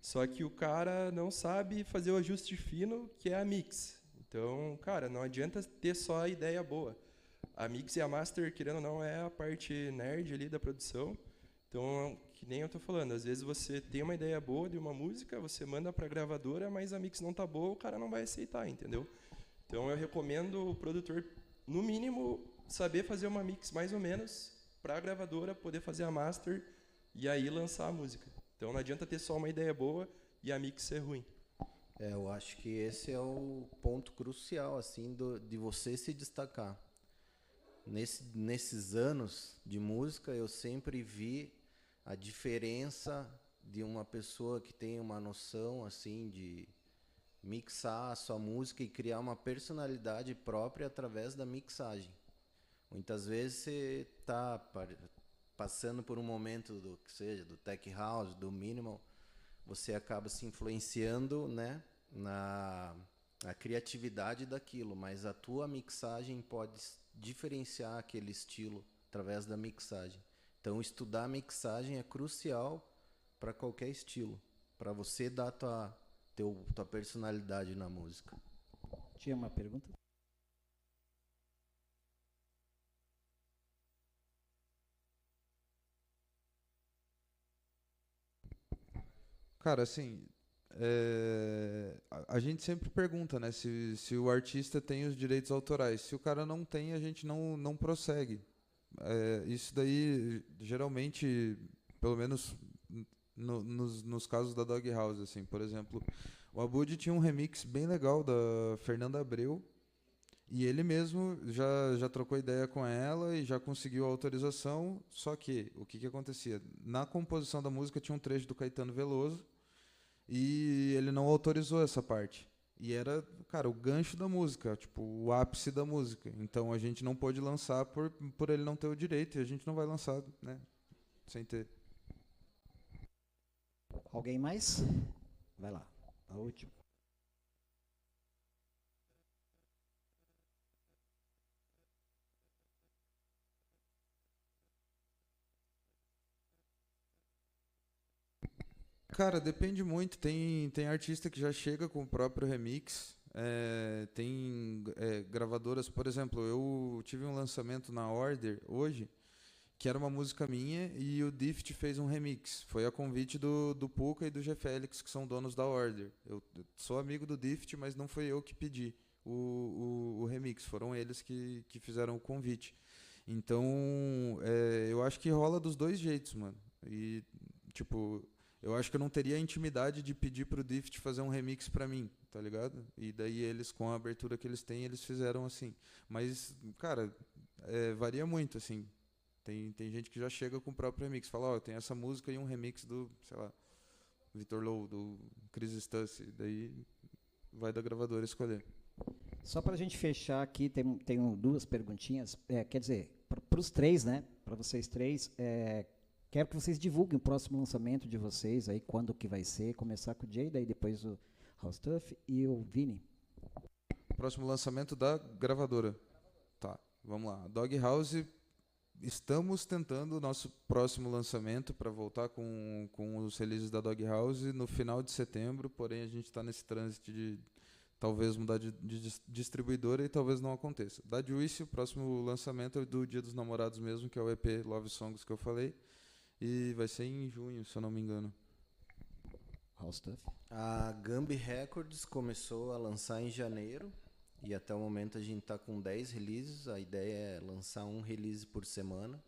só que o cara não sabe fazer o ajuste fino, que é a mix. Então, cara, não adianta ter só a ideia boa. A mix e a master, querendo ou não, é a parte nerd ali da produção. Então, que nem eu tô falando, às vezes você tem uma ideia boa de uma música, você manda para a gravadora, mas a mix não tá boa, o cara não vai aceitar, entendeu? Então, eu recomendo o produtor, no mínimo, saber fazer uma mix mais ou menos para a gravadora poder fazer a master e aí lançar a música. Então, não adianta ter só uma ideia boa e a mix ser ruim. Eu acho que esse é o ponto crucial, assim, de você se destacar. Nesses anos de música, eu sempre vi a diferença de uma pessoa que tem uma noção assim de mixar a sua música e criar uma personalidade própria através da mixagem. Muitas vezes você está passando por um momento do que seja, do tech house, do minimal, você acaba se influenciando, né, na criatividade daquilo, mas a tua mixagem pode diferenciar aquele estilo através da mixagem. Então, estudar a mixagem é crucial para qualquer estilo, para você dar tua personalidade na música. Tinha uma pergunta? Cara, assim, a gente sempre pergunta, né, se o artista tem os direitos autorais. Se o cara não tem, a gente não prossegue. Isso daí, geralmente, pelo menos nos casos da Dog House, assim, por exemplo, o Abud tinha um remix bem legal da Fernanda Abreu, e ele mesmo já trocou ideia com ela e já conseguiu a autorização, só que o que acontecia? Na composição da música tinha um trecho do Caetano Veloso, e ele não autorizou essa parte. E era, cara, o gancho da música, tipo, o ápice da música. Então a gente não pôde lançar por ele não ter o direito, e a gente não vai lançar, né, sem ter. Alguém mais? Vai lá, a última. Cara, depende muito. Tem artista que já chega com o próprio remix. Tem gravadoras, por exemplo, eu tive um lançamento na Order hoje, que era uma música minha, e o Dift fez um remix. Foi a convite do Puka e do G Félix, que são donos da Order. Eu sou amigo do Dift, mas não foi eu que pedi o remix. Foram eles que fizeram o convite. Então, eu acho que rola dos dois jeitos, mano. E, tipo, eu acho que eu não teria a intimidade de pedir pro Dift fazer um remix pra mim, tá ligado? E daí eles, com a abertura que eles têm, eles fizeram assim. Mas, cara, varia muito, assim. Tem gente que já chega com o próprio remix. Fala, ó, tem essa música e um remix do, sei lá, Vitor Low, do Chris Stussy. Daí vai da gravadora escolher. Só para a gente fechar aqui, tenho duas perguntinhas. Quer dizer, para os três, né? Para vocês três, quero que vocês divulguem o próximo lançamento de vocês, aí quando que vai ser. Começar com o Jay, daí depois o House Stuff e o Vini. Próximo lançamento da gravadora. Tá, vamos lá. Dog House, estamos tentando o nosso próximo lançamento para voltar com os releases da Dog House no final de setembro, porém a gente está nesse trânsito de talvez mudar de distribuidora e talvez não aconteça. Da Juice, o próximo lançamento é do Dia dos Namorados mesmo, que é o EP Love Songs que eu falei, e vai ser em junho, se eu não me engano. House Stuff. A Gambi Records começou a lançar em janeiro e até o momento a gente está com 10 releases. A ideia é lançar um release por semana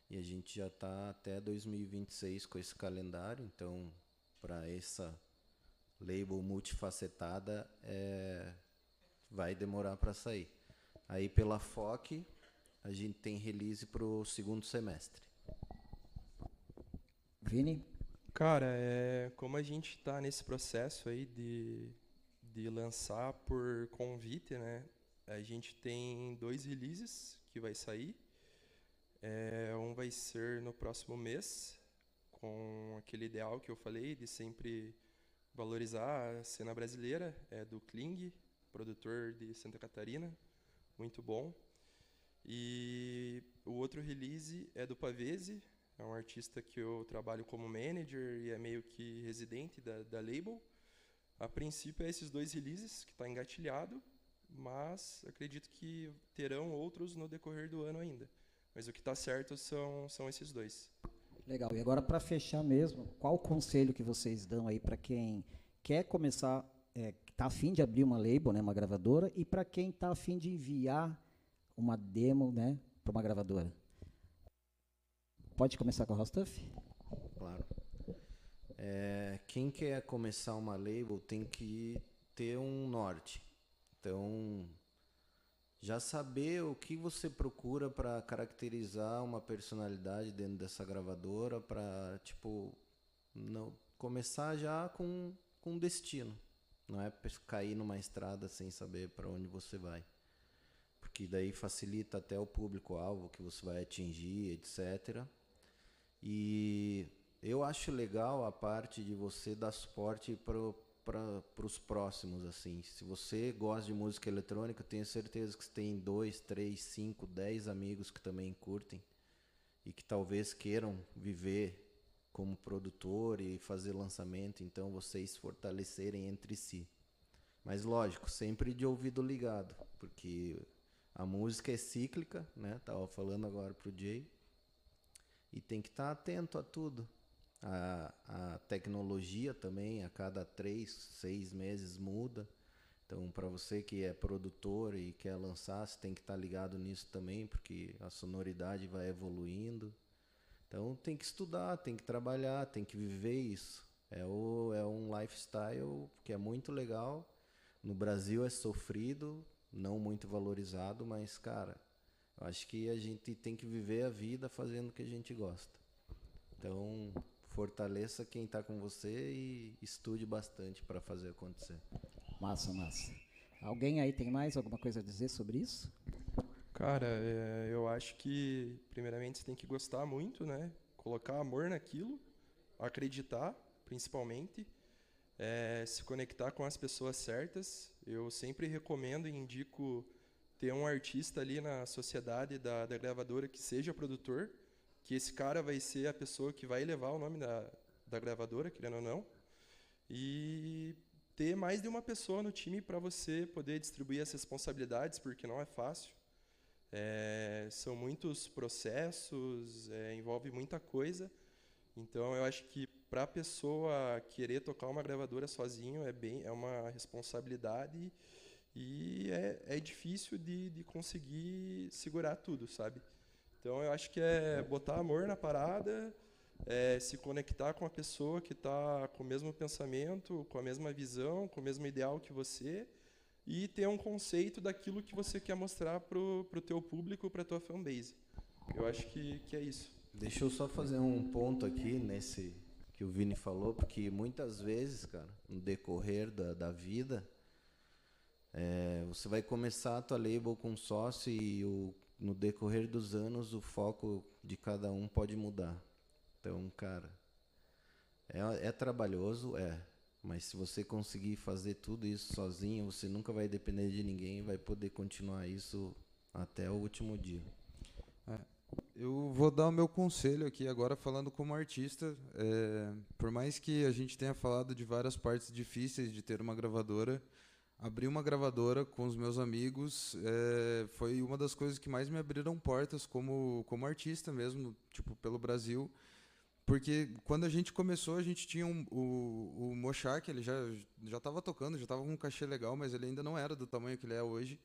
e a gente já está até 2026 com esse calendário. Então, para essa label multifacetada, vai demorar para sair. Aí pela FOC a gente tem release para o segundo semestre. Vini? Cara, como a gente está nesse processo aí de lançar por convite, né? A gente tem 2 releases que vai sair. Um vai ser no próximo mês, com aquele ideal que eu falei de sempre valorizar a cena brasileira, do Kling, produtor de Santa Catarina, muito bom. E o outro release é do Pavese, é um artista que eu trabalho como manager e é meio que residente da label. A princípio é esses 2 releases que está engatilhado, mas acredito que terão outros no decorrer do ano ainda. Mas o que está certo são esses 2. Legal. E agora, para fechar mesmo, qual o conselho que vocês dão aí para quem quer começar, está a fim de abrir uma label, né, uma gravadora, e para quem está a fim de enviar uma demo, né, para uma gravadora? Pode começar com a House Stuff? Claro. Quem quer começar uma label tem que ter um norte. Então, já saber o que você procura para caracterizar uma personalidade dentro dessa gravadora, para não começar já com destino. Não é cair numa estrada sem saber para onde você vai. Porque daí facilita até o público-alvo que você vai atingir, etc. E eu acho legal a parte de você dar suporte para os próximos, assim. Se você gosta de música eletrônica, tenho certeza que você tem 2, 3, 5, 10 amigos que também curtem e que talvez queiram viver como produtor e fazer lançamento, então vocês fortalecerem entre si. Mas lógico, sempre de ouvido ligado, porque a música é cíclica, né? Tava falando agora pro Jay. E tem que estar atento a tudo. A tecnologia também, a cada 3, 6 meses muda. Então, para você que é produtor e quer lançar, você tem que estar ligado nisso também, porque a sonoridade vai evoluindo. Então, tem que estudar, tem que trabalhar, tem que viver isso. É um lifestyle que é muito legal. No Brasil é sofrido, não muito valorizado, mas, cara, eu acho que a gente tem que viver a vida fazendo o que a gente gosta. Então, fortaleça quem está com você e estude bastante para fazer acontecer. Massa, massa. Alguém aí tem mais alguma coisa a dizer sobre isso? Cara, eu acho que, primeiramente, você tem que gostar muito, né? Colocar amor naquilo, acreditar, principalmente, se conectar com as pessoas certas. Eu sempre recomendo e indico ter um artista ali na sociedade da gravadora que seja produtor, que esse cara vai ser a pessoa que vai levar o nome da gravadora, querendo ou não, e ter mais de uma pessoa no time para você poder distribuir as responsabilidades, porque não é fácil. São muitos processos, envolve muita coisa. Então, eu acho que para a pessoa querer tocar uma gravadora sozinho é uma responsabilidade e é difícil de conseguir segurar tudo, sabe? Então, eu acho que é botar amor na parada, se conectar com a pessoa que está com o mesmo pensamento, com a mesma visão, com o mesmo ideal que você, e ter um conceito daquilo que você quer mostrar pro teu público, para tua fanbase. Eu acho que é isso. Deixa eu só fazer um ponto aqui nesse que o Vini falou, porque muitas vezes, cara, no decorrer da vida, você vai começar a tua label com sócio e no decorrer dos anos o foco de cada um pode mudar. Então, cara, é trabalhoso, mas se você conseguir fazer tudo isso sozinho, você nunca vai depender de ninguém e vai poder continuar isso até o último dia. Eu vou dar o meu conselho aqui agora falando como artista. Por mais que a gente tenha falado de várias partes difíceis de ter uma gravadora, abrir uma gravadora com os meus amigos foi uma das coisas que mais me abriram portas como artista mesmo, tipo, pelo Brasil. Porque quando a gente começou, a gente tinha o Mochak, ele já estava tocando, já estava com um cachê legal, mas ele ainda não era do tamanho que ele é hoje.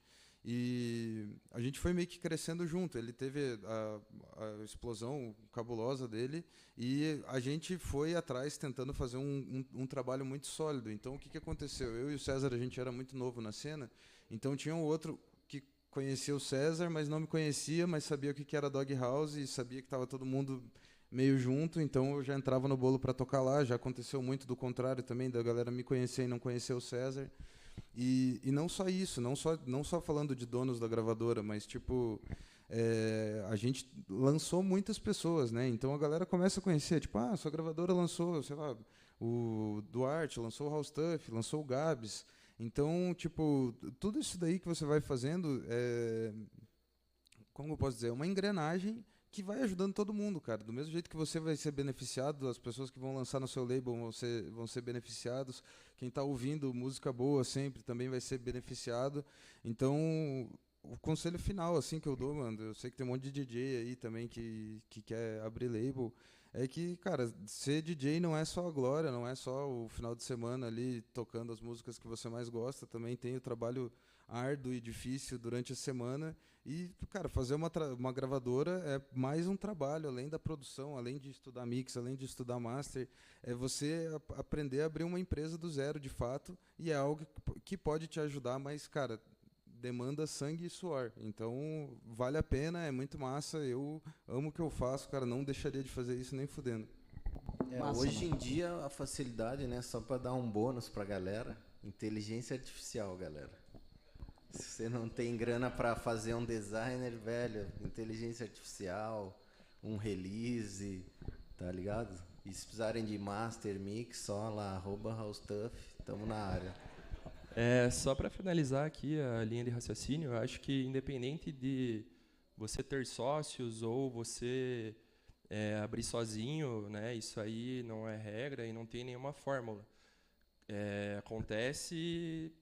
E a gente foi meio que crescendo junto. Ele teve a explosão cabulosa dele e a gente foi atrás tentando fazer um trabalho muito sólido. Então, o que aconteceu? Eu e o César, a gente era muito novo na cena, então tinha um outro que conhecia o César, mas não me conhecia, mas sabia o que era Doghouse e sabia que estava todo mundo meio junto, então eu já entrava no bolo para tocar lá. Já aconteceu muito do contrário também, da galera me conhecer e não conhecer o César. E não só isso, não só falando de donos da gravadora, mas tipo, a gente lançou muitas pessoas, né? Então a galera começa a conhecer, tipo, sua gravadora lançou, sei lá, o Duarte, lançou o House Stuff, lançou o Gabs. Então, tipo, tudo isso daí que você vai fazendo como eu posso dizer, uma engrenagem que vai ajudando todo mundo, cara. Do mesmo jeito que você vai ser beneficiado, as pessoas que vão lançar no seu label vão ser beneficiados. Quem está ouvindo música boa sempre também vai ser beneficiado. Então, o conselho final assim que eu dou, mano, eu sei que tem um monte de DJ aí também que quer abrir label, é que, cara, ser DJ não é só a glória, não é só o final de semana ali tocando as músicas que você mais gosta, também tem o trabalho árduo e difícil durante a semana. E, cara, fazer uma gravadora é mais um trabalho, além da produção, além de estudar mix, além de estudar master, é você aprender a abrir uma empresa do zero, de fato, e é algo que pode te ajudar, mas, cara, demanda sangue e suor. Então, vale a pena, é muito massa, eu amo o que eu faço, cara, não deixaria de fazer isso nem fudendo. Massa, hoje em dia, a facilidade, né, só para dar um bônus pra galera, inteligência artificial, galera. Se você não tem grana para fazer um designer, velho, inteligência artificial, um release, tá ligado? E se precisarem de master, mix, só lá, @howstuff, tamo na área. Só para finalizar aqui a linha de raciocínio, eu acho que independente de você ter sócios ou você abrir sozinho, né, isso aí não é regra e não tem nenhuma fórmula. Acontece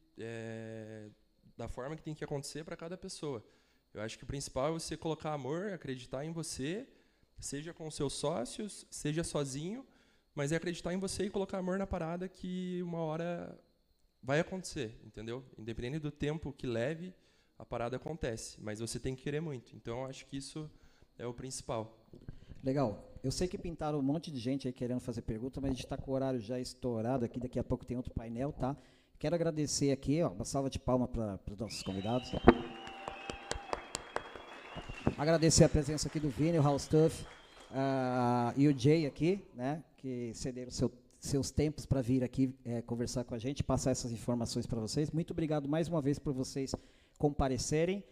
da forma que tem que acontecer para cada pessoa. Eu acho que o principal é você colocar amor, acreditar em você, seja com seus sócios, seja sozinho, Mas é acreditar em você e colocar amor na parada que uma hora vai acontecer, entendeu? Independente do tempo que leve, a parada acontece, mas você tem que querer muito. Então, eu acho que isso é o principal. Legal. Eu sei que pintaram um monte de gente aí querendo fazer pergunta, mas a gente está com o horário já estourado aqui, daqui a pouco tem outro painel, tá? Quero agradecer aqui, ó, uma salva de palmas para os nossos convidados. Agradecer a presença aqui do Vini, o House Tuff e o Jay aqui, né, que cederam seus tempos para vir aqui conversar com a gente, passar essas informações para vocês. Muito obrigado mais uma vez por vocês comparecerem.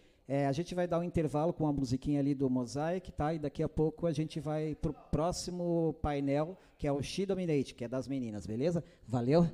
A gente vai dar um intervalo com a musiquinha ali do Mosaic, tá? E daqui a pouco a gente vai pro próximo painel, que é o She Dominate, que é das meninas, beleza? Valeu!